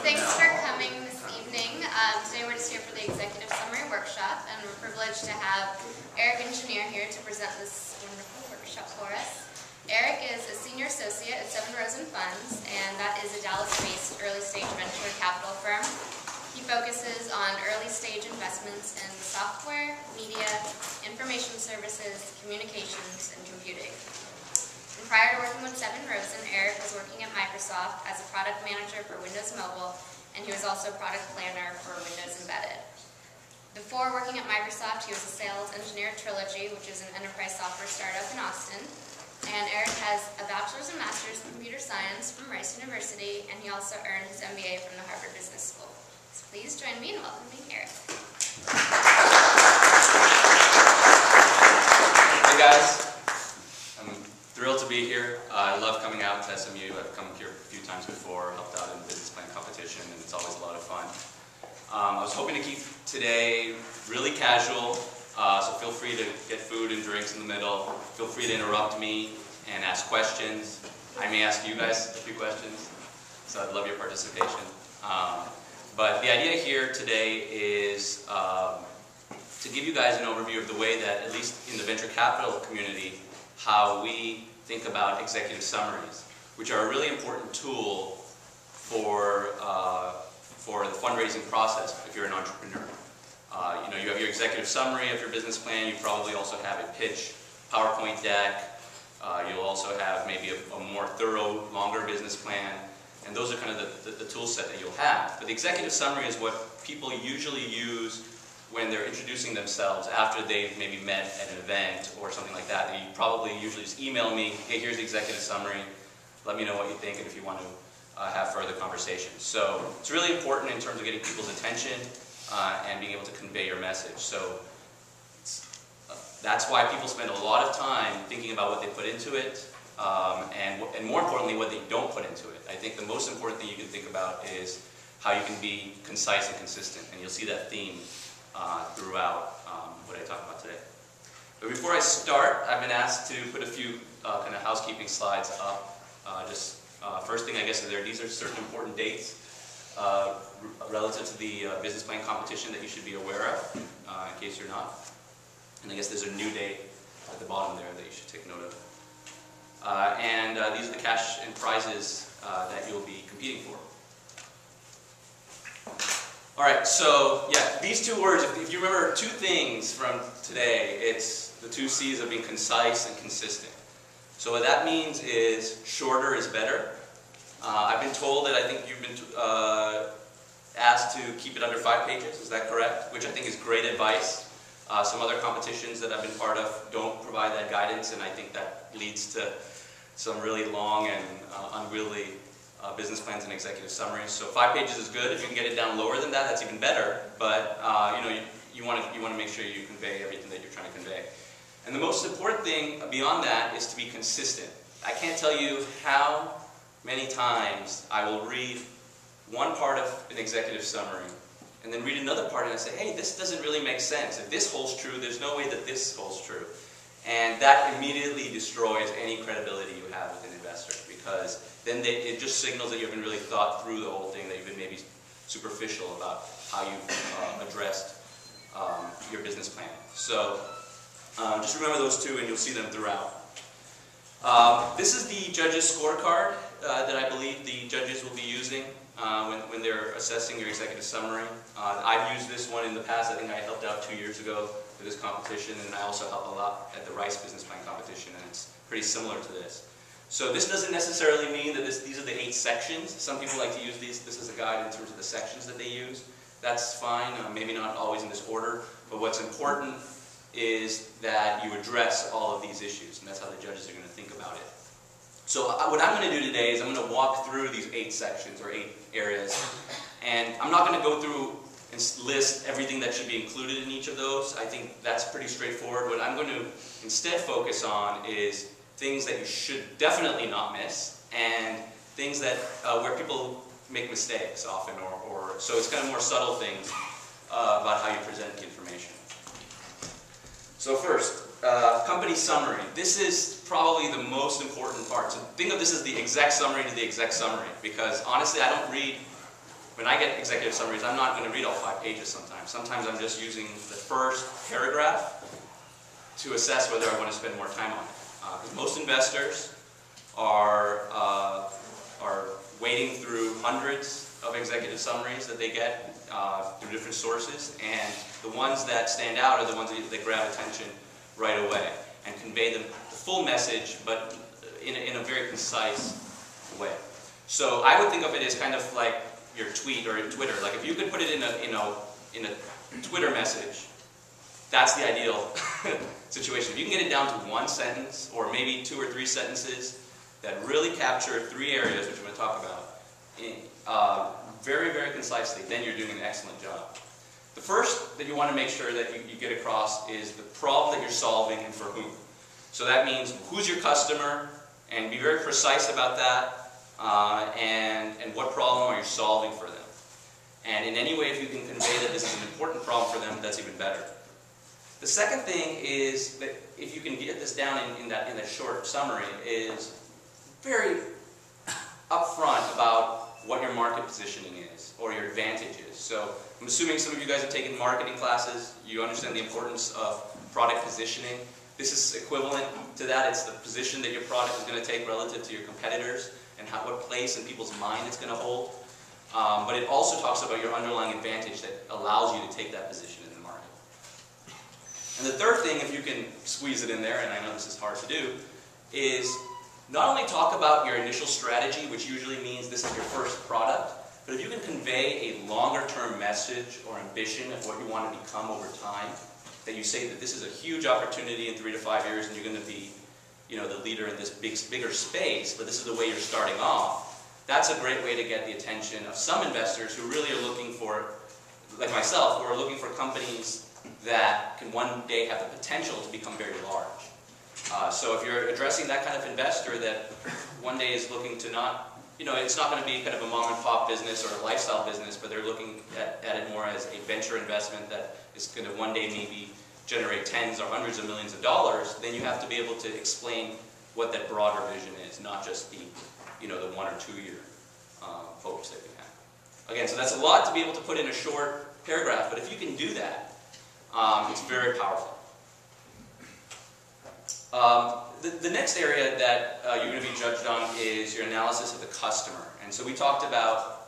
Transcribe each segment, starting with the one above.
Thanks for coming this evening. Today we're just here for the Executive Summary Workshop, and we're privileged to have Eric Engineer here to present this wonderful workshop for us. Eric is a Senior Associate at 7 Rosen Funds, and that is a Dallas-based early-stage venture capital firm. He focuses on early-stage investments in software, media, information services, communications, and computing. And prior to working with 7 Rosen, Eric was working at Microsoft as a product manager for Windows Mobile, and he was also product planner for Windows Embedded. Before working at Microsoft, he was a sales engineer at Trilogy, which is an enterprise software startup in Austin. And Eric has a bachelor's and master's in computer science from Rice University, and he also earned his MBA from the Harvard Business School. So please join me in welcoming Eric. Hey guys. Thrilled to be here. I love coming out to SMU. I've come here a few times before, helped out in the business plan competition, and it's always a lot of fun. I was hoping to keep today really casual, so feel free to get food and drinks in the middle. Feel free to interrupt me and ask questions. I may ask you guys a few questions, so I'd love your participation. But the idea here today is to give you guys an overview of the way that, at least in the venture capital community, how we think about executive summaries, which are a really important tool for the fundraising process if you're an entrepreneur. You have your executive summary of your business plan. You probably also have a pitch, PowerPoint deck. You'll also have maybe a more thorough, longer business plan. And those are kind of the tool set that you'll have. But the executive summary is what people usually use when they're introducing themselves after they've maybe met at an event or something like that. You probably usually just email me, hey, here's the executive summary. Let me know what you think and if you want to have further conversations. So it's really important in terms of getting people's attention and being able to convey your message. So that's why people spend a lot of time thinking about what they put into it and more importantly, what they don't put into it. I think the most important thing you can think about is how you can be concise and consistent, and you'll see that theme throughout what I talk about today. But before I start, I've been asked to put a few kind of housekeeping slides up. First thing, I guess, is these are certain important dates relative to the business plan competition that you should be aware of, in case you're not. And I guess there's a new date at the bottom there that you should take note of. These are the cash and prizes that you'll be competing for. All right, so yeah, these 2 words, if you remember 2 things from today, it's the 2 C's of being concise and consistent. So what that means is shorter is better. I've been told that I think you've been asked to keep it under 5 pages, is that correct? Which I think is great advice. Some other competitions that I've been part of don't provide that guidance, and I think that leads to some really long and unwieldy business plans and executive summaries. So 5 pages is good. If you can get it down lower than that, that's even better. But you want to make sure you convey everything that you're trying to convey. And the most important thing beyond that is to be consistent. I can't tell you how many times I will read one part of an executive summary and then read another part and I say, hey, this doesn't really make sense. If this holds true, there's no way that this holds true. And that immediately destroys any credibility you have with an investor, because then it just signals that you haven't really thought through the whole thing, that you've been maybe superficial about how you've addressed your business plan. So just remember those 2 and you'll see them throughout. This is the judges' scorecard that I believe the judges will be using when they're assessing your executive summary. I've used this one in the past. I think I helped out 2 years ago for this competition, and I also helped a lot at the Rice Business Plan competition, and it's pretty similar to this. So this doesn't necessarily mean that these are the 8 sections. Some people like to use this as a guide in terms of the sections that they use. That's fine, maybe not always in this order, but what's important is that you address all of these issues, and that's how the judges are going to think about it. So what I'm going to do today is I'm going to walk through these 8 sections, or 8 areas, and I'm not going to go through and list everything that should be included in each of those. I think that's pretty straightforward. What I'm going to instead focus on is things that you should definitely not miss, and things that where people make mistakes often, or so it's kind of more subtle things about how you present the information. So first, company summary. This is probably the most important part. So think of this as the exec summary to the exec summary, because honestly, I don't read, when when I get executive summaries, I'm not going to read all 5 pages sometimes. Sometimes I'm just using the first paragraph to assess whether I want to spend more time on it. Because most investors are wading through hundreds of executive summaries that they get through different sources, and the ones that stand out are the ones that grab attention right away and convey the full message, but in a very concise way. So I would think of it as kind of like your tweet or Twitter. Like if you could put it in a Twitter message, that's the ideal situation. If you can get it down to 1 sentence or maybe 2 or 3 sentences that really capture 3 areas, which I'm going to talk about, very, very concisely, then you're doing an excellent job. The first that you want to make sure that you get across is the problem that you're solving and for whom. So that means who's your customer, and be very precise about that, and what problem are you solving for them. And in any way, if you can convey that this is an important problem for them, that's even better. The second thing is that if you can get this down in that short summary, is very upfront about what your market positioning is or your advantages. So I'm assuming some of you guys have taken marketing classes. You understand the importance of product positioning. This is equivalent to that. It's the position that your product is going to take relative to your competitors and what place in people's mind it's going to hold. But it also talks about your underlying advantage that allows you to take that position in the market. And the third thing, if you can squeeze it in there, and I know this is hard to do, is not only talk about your initial strategy, which usually means this is your first product, but if you can convey a longer-term message or ambition of what you want to become over time, that you say that this is a huge opportunity in 3 to 5 years and you're going to be, the leader in this bigger space, but this is the way you're starting off, that's a great way to get the attention of some investors who really are looking for, like myself, who are looking for companies that can one day have the potential to become very large. So if you're addressing that kind of investor that one day is looking to not, it's not going to be kind of a mom and pop business or a lifestyle business, but they're looking at it more as a venture investment that is going to one day maybe generate tens or hundreds of millions of dollars, then you have to be able to explain what that broader vision is, not just the, the 1 or 2 year focus that you have. Again, so that's a lot to be able to put in a short paragraph, but if you can do that, it's very powerful. The next area that you're going to be judged on is your analysis of the customer. And so we talked about,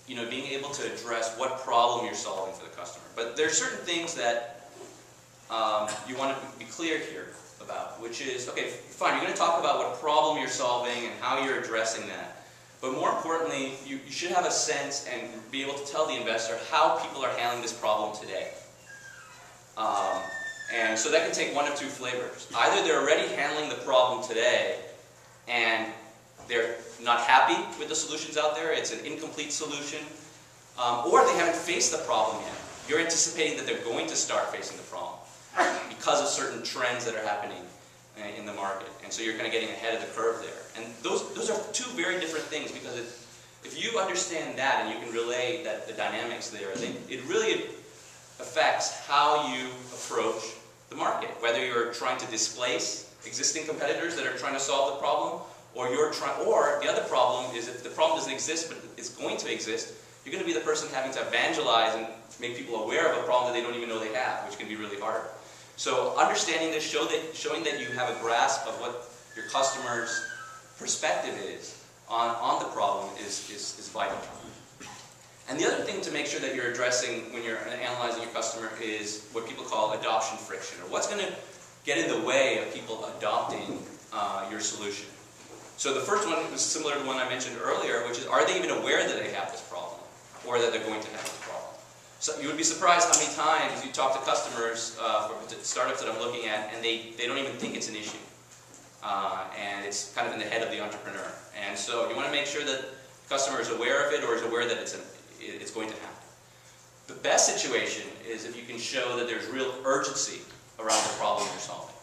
being able to address what problem you're solving for the customer. But there are certain things that you want to be clear here about, which is, okay, fine, you're going to talk about what problem you're solving and how you're addressing that. But more importantly, you should have a sense and be able to tell the investor how people are handling this problem today. And so that can take 1 of 2 flavors. Either they're already handling the problem today and they're not happy with the solutions out there, it's an incomplete solution, or they haven't faced the problem yet. You're anticipating that they're going to start facing the problem because of certain trends that are happening in the market. And so you're kind of getting ahead of the curve there. And those are 2 very different things, because if you understand that and you can relay the dynamics there, it really affects how you approach the market. Whether you're trying to displace existing competitors that are trying to solve the problem, or the other problem is if the problem doesn't exist but it's going to exist, you're going to be the person having to evangelize and make people aware of a problem that they don't even know they have, which can be really hard. So understanding this, showing that you have a grasp of what your customer's perspective is on the problem is vital. And the other thing to make sure that you're addressing when you're analyzing your customer is what people call adoption friction, or what's going to get in the way of people adopting your solution. So the first one was similar to the one I mentioned earlier, which is, are they even aware that they have this problem, or that they're going to have this problem? So you would be surprised how many times you talk to customers for startups that I'm looking at, and they don't even think it's an issue. And it's kind of in the head of the entrepreneur. And so you want to make sure that the customer is aware of it, or is aware that it's going to happen. The best situation is if you can show that there's real urgency around the problem you're solving.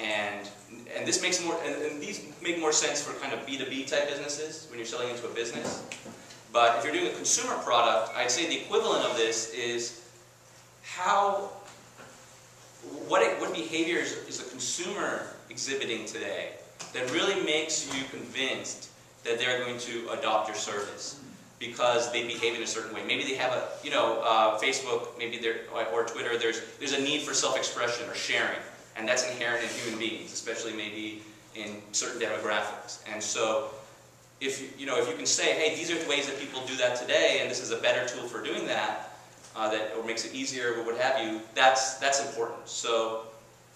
And this makes more, and these make more sense for kind of B2B type businesses when you're selling into a business. But if you're doing a consumer product, I'd say the equivalent of this is what behaviors is the consumer exhibiting today that really makes you convinced that they're going to adopt your service. because they behave in a certain way. Maybe they have a, Facebook, maybe or Twitter, there's a need for self-expression or sharing, and that's inherent in human beings, especially maybe in certain demographics. And so, if you can say, hey, these are the ways that people do that today, and this is a better tool for doing that, or makes it easier, or what have you, that's important. So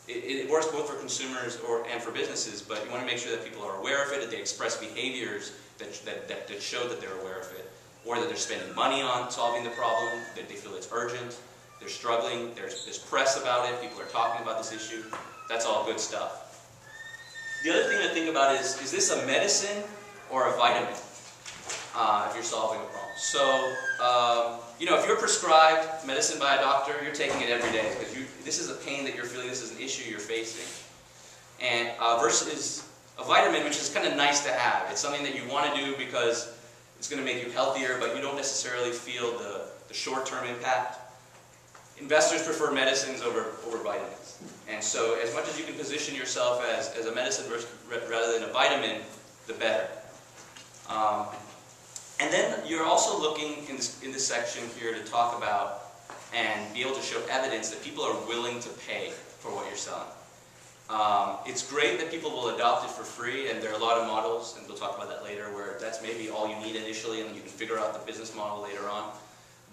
it works both for consumers and for businesses, but you want to make sure that people are aware of it, that they express behaviors that show that they're aware of it, or that they're spending money on solving the problem, that they feel it's urgent, they're struggling, there's press about it, people are talking about this issue. That's all good stuff. The other thing to think about is this a medicine or a vitamin if you're solving a problem? So, if you're prescribed medicine by a doctor, you're taking it every day because this is a pain that you're feeling, this is an issue you're facing. And versus a vitamin, which is kind of nice to have. It's something that you want to do because it's going to make you healthier, but you don't necessarily feel the short-term impact. Investors prefer medicines over vitamins. And so as much as you can position yourself as a medicine rather than a vitamin, the better. And then you're also looking in this section here to talk about and be able to show evidence that people are willing to pay for what you're selling. It's great that people will adopt it for free, and there are a lot of models, and we'll talk about that later, where that's maybe all you need initially, and then you can figure out the business model later on.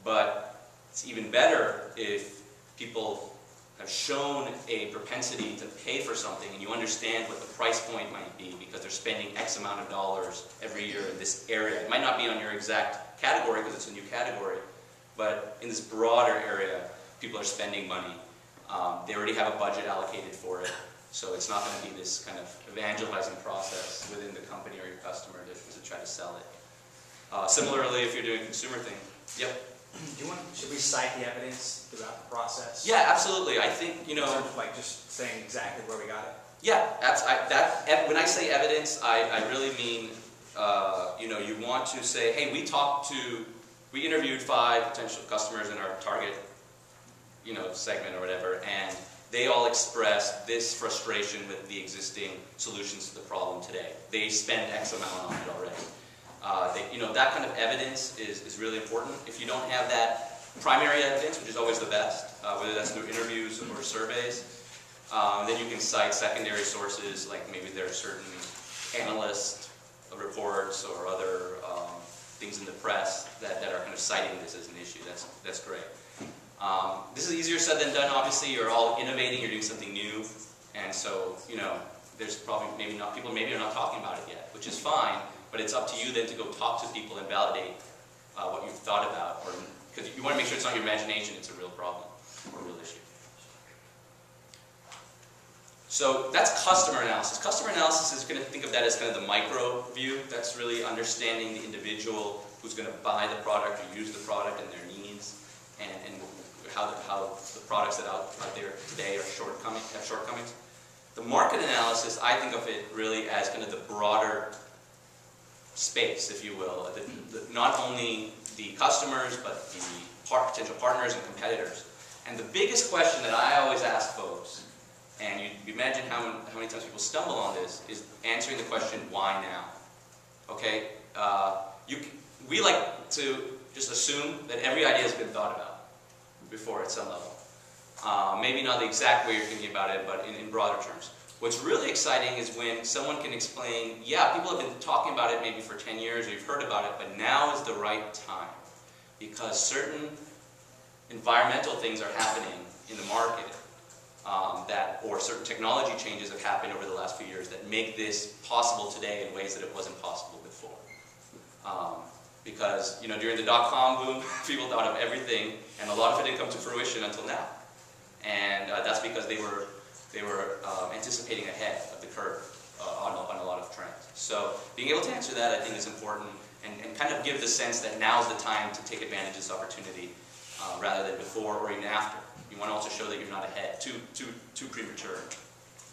But it's even better if people have shown a propensity to pay for something, and you understand what the price point might be because they're spending X amount of dollars every year in this area. It might not be on your exact category because it's a new category, but in this broader area, people are spending money. They already have a budget allocated for it, so it's not going to be this kind of evangelizing process within the company or your customer to try to sell it. Similarly, if you're doing a consumer thing, yep. Should we cite the evidence throughout the process? Yeah, absolutely. I think, In terms of like just saying exactly where we got it? Yeah, when I say evidence, I really mean, you want to say, hey, we interviewed 5 potential customers in our target, segment or whatever, and they all expressed this frustration with the existing solutions to the problem today. They spend X amount on it already. That kind of evidence is really important. If you don't have that primary evidence, which is always the best, whether that's through interviews or surveys, then you can cite secondary sources, like maybe there are certain analyst reports or other things in the press that are kind of citing this as an issue. That's great. This is easier said than done. Obviously, you're all innovating, you're doing something new, and so there's probably people maybe are not talking about it yet, which is fine. But it's up to you then to go talk to people and validate what you've thought about, because you want to make sure it's not your imagination, it's a real problem or a real issue. So that's customer analysis. Customer analysis is going to think of that as kind of the micro view. That's really understanding the individual who's going to buy the product or use the product and their needs, and how the products that are out there today have shortcomings. The market analysis, I think of it really as kind of the broader space, if you will, not only the customers, but the potential partners and competitors. And the biggest question that I always ask folks, and you imagine how many times people stumble on this, is answering the question, why now? Okay? We like to just assume that every idea has been thought about before at some level. Maybe not the exact way you're thinking about it, but in broader terms. What's really exciting is when someone can explain, yeah, people have been talking about it maybe for 10 years, or you've heard about it, but now is the right time. Because certain environmental things are happening in the market, or certain technology changes have happened over the last few years that make this possible today in ways that it wasn't possible before. Because during the dot-com boom, people thought of everything, and a lot of it didn't come to fruition until now. And that's because they were anticipating ahead of the curve on a lot of trends. So being able to answer that, I think, is important, and kind of give the sense that now's the time to take advantage of this opportunity rather than before or even after. You want to also show that you're not ahead, too premature.